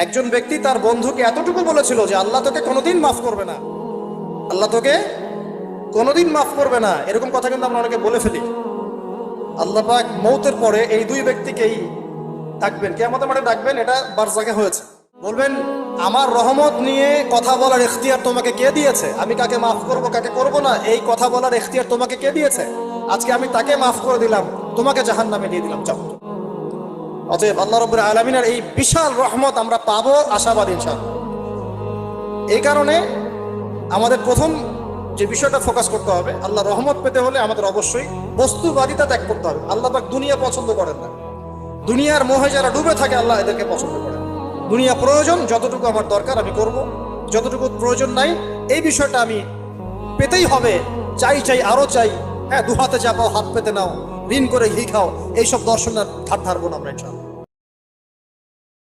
একজন ব্যক্তি তার বন্ধুকে এতটুকু বলেছিল যে আল্লাহ তোকে কোনোদিন মাফ করবে না, আল্লাহ তোকে কোনোদিন মাফ করবে না। এরকম কথা কিন্তু আমরা অনেকে বলে ফেলি। আল্লাহ পাক মৌতের পরে এই দুই ব্যক্তিকেই ডাকবেন, কিয়ামতের মাঠে ডাকবেন। এটা বারজাখে হয়েছে। বলবেন, আমার রহমত নিয়ে কথা বলার ইখতিয়ার তোমাকে কে দিয়েছে? আমি কাকে মাফ করব কাকে করব না, এই কথা বলার ইখতিয়ার তোমাকে কে দিয়েছে? আজকে আমি তাকে মাফ করে দিলাম, তোমাকে জাহান্নামে দিয়ে দিলাম, যাও। অতএব আল্লাহ রাব্বুল আলামিনের এই বিশাল রহমত আমরা পাবো, আশাবাদী ইনশাআল্লাহ। এই কারণে আমাদের প্রথম যে বিষয়টা ফোকাস করতে হবে, আল্লাহ রহমত পেতে হলে আমাদের অবশ্যই বস্তুবাদিতা ত্যাগ করতে হবে। আল্লাহ পাক দুনিয়া পছন্দ করেন না। দুনিয়ার মোহে যারা ডুবে থাকে আল্লাহ এদেরকে পছন্দ করেন। দুনিয়া প্রয়োজন, যতটুকু আমার দরকার আমি করব, যতটুকু প্রয়োজন নাই এই বিষয়টা আমি পেতেই হবে, চাই চাই আরো চাই। হ্যাঁ, দু হাতে চাপাও হাত পেতে নাও, ঋণ করে ঘি খাও, এইসব দর্শনের ধার ধারবো না আমরা ইনশাআল্লাহ।